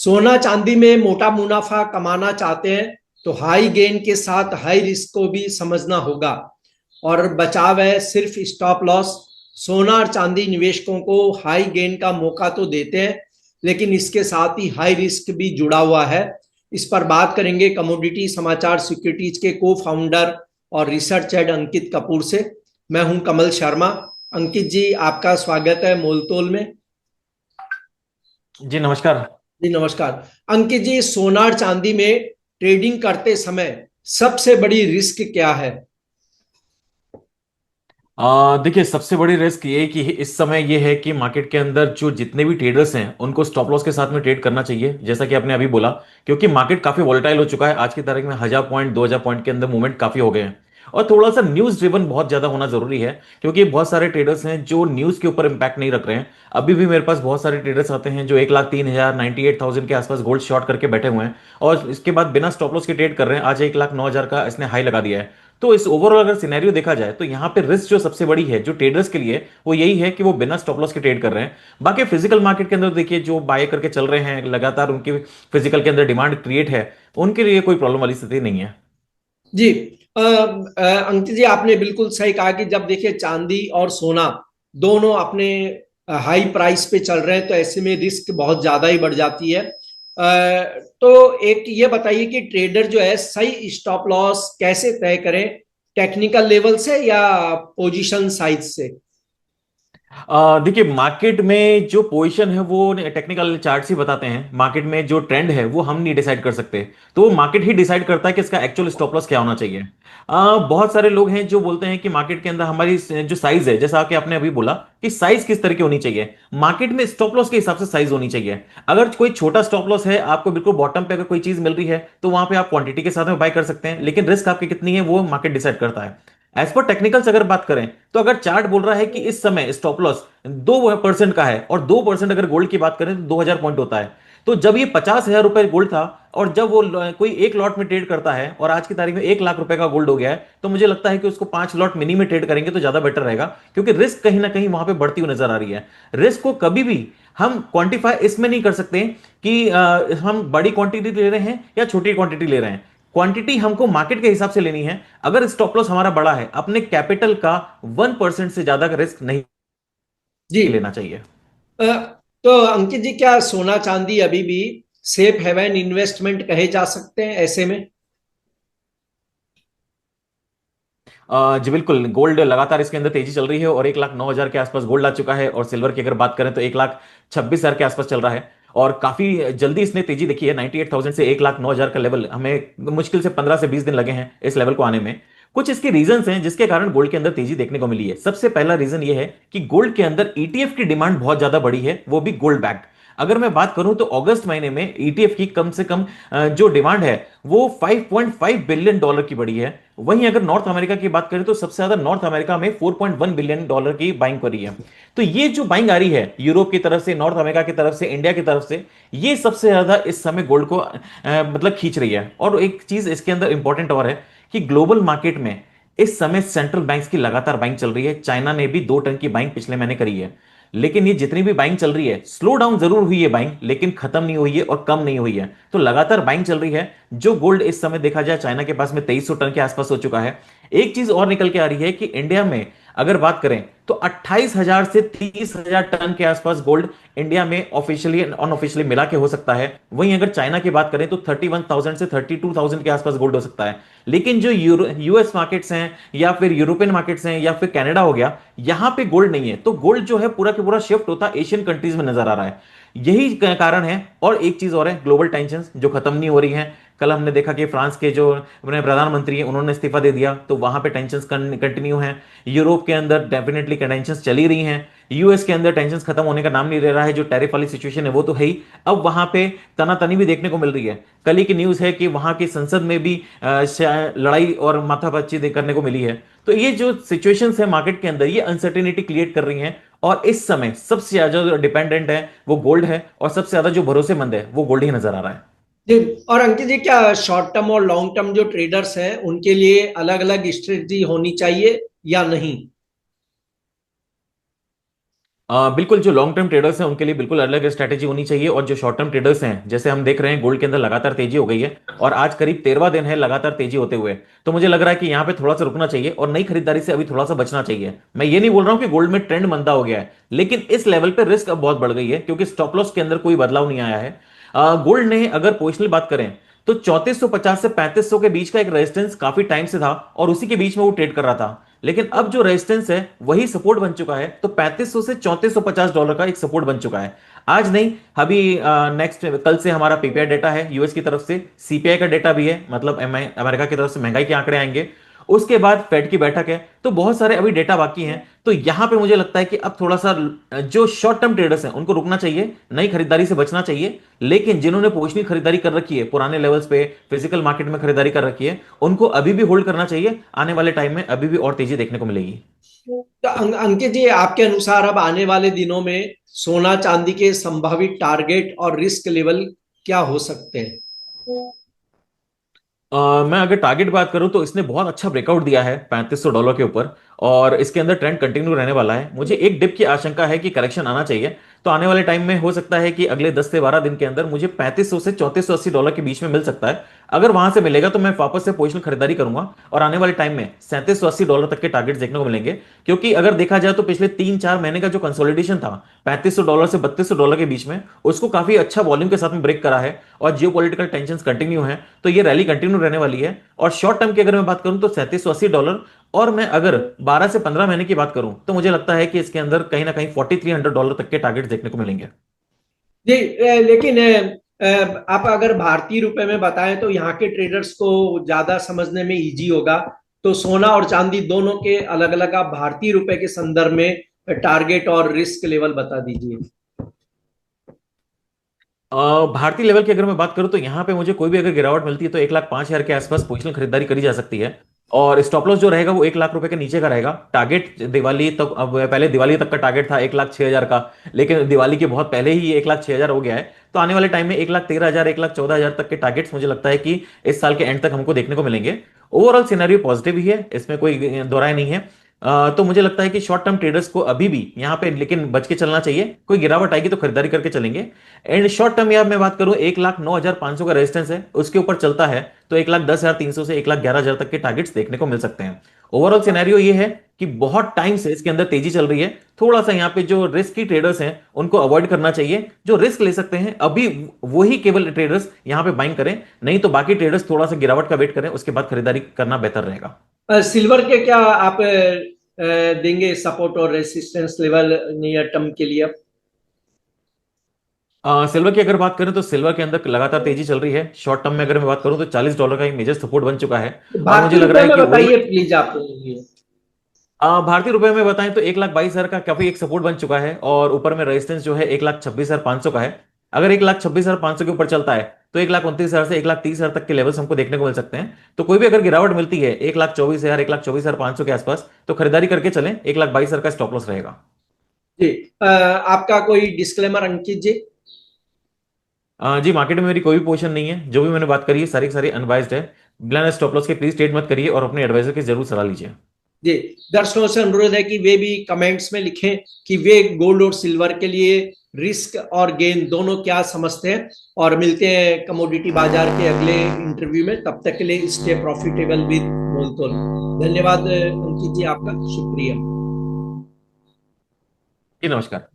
सोना चांदी में मोटा मुनाफा कमाना चाहते हैं तो हाई गेन के साथ हाई रिस्क को भी समझना होगा। और बचाव है सिर्फ स्टॉप लॉस। सोना और चांदी निवेशकों को हाई गेन का मौका तो देते हैं, लेकिन इसके साथ ही हाई रिस्क भी जुड़ा हुआ है। इस पर बात करेंगे कमोडिटी समाचार सिक्योरिटीज के को फाउंडर और रिसर्च हेड अंकित कपूर से। मैं हूं कमल शर्मा। अंकित जी, आपका स्वागत है मोलतोल में। जी नमस्कार। जी नमस्कार। अंकित जी, सोना और चांदी में ट्रेडिंग करते समय सबसे बड़ी रिस्क क्या है? देखिए, सबसे बड़ी रिस्क ये कि इस समय ये है कि मार्केट के अंदर जो जितने भी ट्रेडर्स हैं उनको स्टॉप लॉस के साथ में ट्रेड करना चाहिए, जैसा कि आपने अभी बोला। क्योंकि मार्केट काफी वोलेटाइल हो चुका है। आज की तारीख में 1000 पॉइंट 2000 पॉइंट के अंदर मूवमेंट काफी हो गए हैं। और थोड़ा सा न्यूज ड्रिवन बहुत ज्यादा होना जरूरी है, क्योंकि बहुत सारे ट्रेडर्स हैं जो न्यूज के ऊपर इंपैक्ट नहीं रख रहे हैं। अभी भी मेरे पास बहुत सारे ट्रेडर्स आते हैं जो 1,03,000 98,000 के आसपास गोल्ड शॉर्ट करके बैठे हुए हैं, और इसके बाद बिना स्टॉप लॉस के ट्रेड कर रहे हैं। आज 1,09,000 का इसने हाई लगा दिया है। तो इस ओवरऑल अगर सिनेरियो देखा जाए तो यहाँ पे रिस्क जो सबसे बड़ी है जो ट्रेडर्स के लिए, वो यही है कि वो बिना स्टॉप लॉस के ट्रेड कर रहे हैं। बाकी फिजिकल मार्केट के अंदर देखिए, जो बाय करके चल रहे हैं लगातार, उनकी फिजिकल के अंदर डिमांड क्रिएट है, उनके लिए कोई प्रॉब्लम वाली स्थिति नहीं है। जी। अंकित जी, आपने बिल्कुल सही कहा कि जब देखिए चांदी और सोना दोनों अपने हाई प्राइस पे चल रहे हैं तो ऐसे में रिस्क बहुत ज्यादा ही बढ़ जाती है। तो एक ये बताइए कि ट्रेडर जो है सही स्टॉप लॉस कैसे तय करें? टेक्निकल लेवल से या पोजीशन साइज से? देखिए, मार्केट में जो पोजीशन है वो टेक्निकल चार्ट ही बताते हैं। मार्केट में जो ट्रेंड है वो हम नहीं डिसाइड कर सकते। तो वो मार्केट ही डिसाइड करता है कि इसका एक्चुअल स्टॉप लॉस क्या होना चाहिए। बहुत सारे लोग हैं जो बोलते हैं कि मार्केट के अंदर हमारी जो साइज है, जैसा कि आपने अभी बोला कि साइज किस तरह की होनी चाहिए, मार्केट में स्टॉप लॉस के हिसाब से साइज होनी चाहिए। अगर कोई छोटा स्टॉप लॉस है, आपको बिल्कुल बॉटम पे अगर कोई चीज मिल रही है, तो वहां पे आप क्वांटिटी के साथ में बाय कर सकते हैं, लेकिन रिस्क आपकी कितनी है वो मार्केट डिसाइड करता है। एज पर टेक्निकल्स अगर बात करें, तो अगर चार्ट बोल रहा है कि इस समय स्टॉप लॉस 2% का है, और 2% अगर गोल्ड की बात करें तो 2000 पॉइंट होता है। तो जब ये 50,000 रुपए गोल्ड था, और जब वो कोई एक लॉट में ट्रेड करता है, और आज की तारीख में 1 लाख रुपए का गोल्ड हो गया है, तो मुझे लगता है कि उसको 5 लॉट मिनी में ट्रेड करेंगे तो ज्यादा बेटर रहेगा। क्योंकि रिस्क कहीं ना कहीं वहां पे बढ़ती हुई नजर आ रही है। रिस्क को कभी भी हम क्वांटिफाई इसमें नहीं कर सकते कि हम बड़ी क्वांटिटी ले रहे हैं या छोटी क्वांटिटी ले रहे हैं। क्वांटिटी हमको मार्केट के हिसाब से लेनी है। अगर स्टॉप लॉस हमारा बड़ा है, अपने कैपिटल का 1% से ज्यादा का रिस्क नहीं जी। लेना चाहिए। अ, तो अंकित जी, क्या सोना चांदी अभी भी सेफ हेवन इन्वेस्टमेंट कहे जा सकते हैं ऐसे में? जी बिल्कुल, गोल्ड लगातार इसके अंदर तेजी चल रही है, और 1,09,000 के आसपास गोल्ड आ चुका है। और सिल्वर की अगर बात करें तो 1,26,000 के आसपास चल रहा है। और काफी जल्दी इसने तेजी देखी है। 98,000 से 1,09,000 का लेवल हमें मुश्किल से 15 से 20 दिन लगे हैं इस लेवल को आने में। कुछ इसके रीजंस हैं जिसके कारण गोल्ड के अंदर तेजी देखने को मिली है। सबसे पहला रीजन ये है कि गोल्ड के अंदर ईटीएफ की डिमांड बहुत ज्यादा बढ़ी है, वो भी गोल्ड बैक्ड। अगर मैं बात करूं तो अगस्त महीने में ईटीएफ की कम से कम जो डिमांड है वो 5.5 बिलियन डॉलर की बढ़ी है। वहीं अगर नॉर्थ अमेरिका की बात करें तो सबसे ज्यादा नॉर्थ अमेरिका में 4.1 बिलियन डॉलर की बाइंग करी है। तो ये जो बाइंग आ रही है यूरोप की तरफ से, नॉर्थ अमेरिका की तरफ से, इंडिया की तरफ से, ये सबसे ज्यादा इस समय गोल्ड को मतलब खींच रही है। और एक चीज इसके अंदर इंपॉर्टेंट और है कि ग्लोबल मार्केट में इस समय सेंट्रल बैंक्स की लगातार बाइंग चल रही है। चाइना ने भी 2 टन की बाइंग पिछले महीने करी है। लेकिन ये जितनी भी बाइंग चल रही है, स्लो डाउन जरूर हुई है बाइंग, लेकिन खत्म नहीं हुई है और कम नहीं हुई है। तो लगातार बाइंग चल रही है। जो गोल्ड इस समय देखा जाए चाइना के पास में 2300 टन के आसपास हो चुका है। एक चीज और निकल के आ रही है कि इंडिया में अगर बात करें तो 28,000 से 30,000 टन के आसपास गोल्ड इंडिया में ऑफिशियली अनऑफिशियली मिला के हो सकता है। वहीं अगर चाइना की बात करें तो 31,000 से 32,000 के आसपास गोल्ड हो सकता है। लेकिन जो यूएस मार्केट्स हैं, या फिर यूरोपियन मार्केट्स हैं, या फिर कनाडा हो गया, यहां पे गोल्ड नहीं है। तो गोल्ड जो है पूरा का पूरा शिफ्ट होता एशियन कंट्रीज में नजर आ रहा है। यही कारण है। और एक चीज और है, ग्लोबल टेंशन जो खत्म नहीं हो रही है। कल हमने देखा कि फ्रांस के जो अपने प्रधानमंत्री हैं उन्होंने इस्तीफा दे दिया, तो वहां पे टेंशन कंटिन्यू है। यूरोप के अंदर डेफिनेटली टेंशन चली रही हैं। यूएस के अंदर टेंशन खत्म होने का नाम नहीं ले रहा है। जो टैरिफ वाली सिचुएशन है वो तो है ही, अब वहां पे तनातनी भी देखने को मिल रही है। कल ही की न्यूज है कि वहां की संसद में भी लड़ाई और माथापच्ची करने को मिली है। तो ये जो सिचुएशंस है मार्केट के अंदर, ये अनसर्टेनिटी क्रिएट कर रही हैं। और इस समय सबसे ज्यादा जो डिपेंडेंट है वो गोल्ड है, और सबसे ज्यादा जो भरोसेमंद है वो गोल्ड ही नजर आ रहा है। जी। और अंकित जी, क्या शॉर्ट टर्म और लॉन्ग टर्म जो ट्रेडर्स हैं उनके लिए अलग अलग स्ट्रेटजी होनी चाहिए या नहीं? बिल्कुल, जो लॉन्ग टर्म ट्रेडर्स हैं उनके लिए बिल्कुल अलग स्ट्रैटेजी होनी चाहिए, और जो शॉर्ट टर्म ट्रेडर्स हैं, जैसे हम देख रहे हैं गोल्ड के अंदर लगातार तेजी हो गई है और आज करीब 13वां दिन है लगातार तेजी होते हुए। तो मुझे लग रहा है कि यहाँ पे थोड़ा सा रुकना चाहिए और नई खरीदारी से अभी थोड़ा सा बचना चाहिए। मैं ये नहीं बोल रहा हूँ कि गोल्ड में ट्रेंड मंदा हो गया है, लेकिन इस लेवल पे रिस्क अब बहुत बढ़ गई है क्योंकि स्टॉप लॉस के अंदर कोई बदलाव नहीं आया है। गोल्ड ने अगर पोजिशनल बात करें तो 3450 से 3500 के बीच का एक रेजिस्टेंस काफी टाइम से था और उसी के बीच में वो ट्रेड कर रहा था। लेकिन अब जो रेजिस्टेंस है वही सपोर्ट बन चुका है, तो 3500 से $3450 का एक सपोर्ट बन चुका है। आज नहीं, अभी नेक्स्ट कल से हमारा पीपीआई डेटा है यूएस की तरफ से, सीपीआई का डेटा भी है, मतलब अमेरिका की तरफ से महंगाई के आंकड़े आएंगे। उसके बाद फेड की बैठक है, तो बहुत सारे अभी डेटा बाकी हैं। तो यहां पे मुझे लगता है कि अब थोड़ा सा जो शॉर्ट टर्म ट्रेडर्स हैं उनको रुकना चाहिए, नई खरीदारी से बचना चाहिए। लेकिन जिन्होंने पोजिशनल खरीदारी कर रखी है, पुराने लेवल्स पे फिजिकल मार्केट में खरीदारी कर रखी है, उनको अभी भी होल्ड करना चाहिए। आने वाले टाइम में अभी भी और तेजी देखने को मिलेगी। तो अंकित जी, आपके अनुसार अब आने वाले दिनों में सोना चांदी के संभावित टारगेट और रिस्क लेवल क्या हो सकते हैं? मैं अगर टारगेट बात करूं तो इसने बहुत अच्छा ब्रेकआउट दिया है $3500 के ऊपर, और इसके अंदर ट्रेंड कंटिन्यू रहने वाला है। मुझे एक डिप की आशंका है कि करेक्शन आना चाहिए, तो आने वाले टाइम में हो सकता है कि अगले 10 से 12 दिन के अंदर मुझे $3500 से $3480 के बीच में मिल सकता है। अगर वहां से मिलेगा तो मैं वापस से पोजिशनल खरीदारी करूंगा और आने वाले टाइम में $3780 तक के टारगेट देखने को मिलेंगे। क्योंकि अगर देखा जाए तो पिछले 3-4 महीने का जो कंसोलिडेशन था $3500 से $3200 के बीच में, उसको काफी अच्छा वॉल्यूम के साथ में ब्रेक करा है और जियो पॉलिटिकल टेंशन कंटिन्यू है, तो ये रैली कंटिन्यू रहने वाली है। और शॉर्ट टर्म की अगर मैं बात करूं तो $3780, और मैं अगर 12 से 15 महीने की बात करूं तो मुझे लगता है कि इसके अंदर कहीं ना कहीं $4300 तक के टारगेट देखने को मिलेंगे। जी, लेकिन आप अगर भारतीय रुपए में बताएं तो यहाँ के ट्रेडर्स को ज्यादा समझने में इजी होगा। तो सोना और चांदी दोनों के अलग अलग आप भारतीय रुपए के संदर्भ में टारगेट और रिस्क लेवल बता दीजिए। भारतीय लेवल की अगर मैं बात करूं तो यहां पे मुझे कोई भी अगर गिरावट मिलती है तो 1,05,000 के आसपास पोजिशनल खरीदारी करी जा सकती है। और स्टॉप लॉस जो रहेगा वो 1 लाख रुपए के नीचे का रहेगा। टारगेट दिवाली तक, अब पहले दिवाली तक का टारगेट था 1,06,000 का, लेकिन दिवाली के बहुत पहले ही ये 1,06,000 हो गया है। तो आने वाले टाइम में 1,13,000, 1,14,000 तक के टारगेट्स मुझे लगता है कि इस साल के एंड तक हमको देखने को मिलेंगे। ओवरऑल सिनेरियो पॉजिटिव ही है, इसमें कोई दो राय नहीं है। तो मुझे लगता है कि शॉर्ट टर्म ट्रेडर्स को अभी भी यहाँ पे लेकिन बच के चलना चाहिए। कोई गिरावट आएगी तो खरीदारी करके चलेंगे। एंड शॉर्ट टर्म यार मैं बात करूं, 1,09,500 का रेजिस्टेंस है, उसके ऊपर चलता है तो 1,10,300 से 1,11,000 तक के टारगेट्स देखने को मिल सकते हैं। ओवरऑल सिनेरियो ये है कि बहुत टाइम से इसके अंदर तेजी चल रही है। थोड़ा सा यहाँ पे जो रिस्की ट्रेडर्स हैं उनको अवॉइड करना चाहिए। जो रिस्क ले सकते हैं अभी वही केवल ट्रेडर्स यहाँ पे बाइंग करें, नहीं तो बाकी ट्रेडर्स थोड़ा सा गिरावट का वेट करें, उसके बाद खरीदारी करना बेहतर रहेगा। सिल्वर के क्या आप देंगे सपोर्ट और रेसिस्टेंस लेवल नियर टर्म के लिए? सिल्वर की अगर बात करें तो सिल्वर के अंदर लगातार तेजी चल रही है। शॉर्ट टर्म में अगर मैं बात करूं तो $40 का एक मेजर सपोर्ट बन चुका है। और मुझे भारतीय लग रहा रुपए है में कि बताइए प्लीज आप ये। भारतीय रुपए में बताएं तो 1,22,000 का काफी एक सपोर्ट बन चुका है, और ऊपर में रेजिस्टेंस जो है 1,26,500 का है। अगर 1,26,500 के ऊपर चलता है तो 1,29,000 से 1,30,000 तक के लेवल्स हमको देखने को मिल सकते हैं। तो कोई भी अगर गिरावट मिलती है 1,24,000, 1,24,500 के आसपास, तो खरीदारी करके चलें। 1,22,000 का स्टॉप लॉस रहेगा। जी, आपका कोई डिस्क्लेमर अंकित जी? जी, मार्केट में मेरी कोई भी पोजीशन नहीं है। जो भी मैंने बात करी है सारी की सारी अनबाइज्ड है। बिना स्टॉप लॉस के प्लीज ट्रेड मत करिए और अपने एडवाइजर की जरूर सलाह लीजिए। जी, दर्शकों से अनुरोध है कि वे भी कमेंट्स में लिखें कि वे गोल्ड और सिल्वर के लिए रिस्क और गेन दोनों क्या समझते हैं। और मिलते हैं कमोडिटी बाजार के अगले इंटरव्यू में। तब तक के लिए स्टे प्रॉफिटेबल विद मोलतोल। धन्यवाद अंकित जी, आपका शुक्रिया। जी, नमस्कार।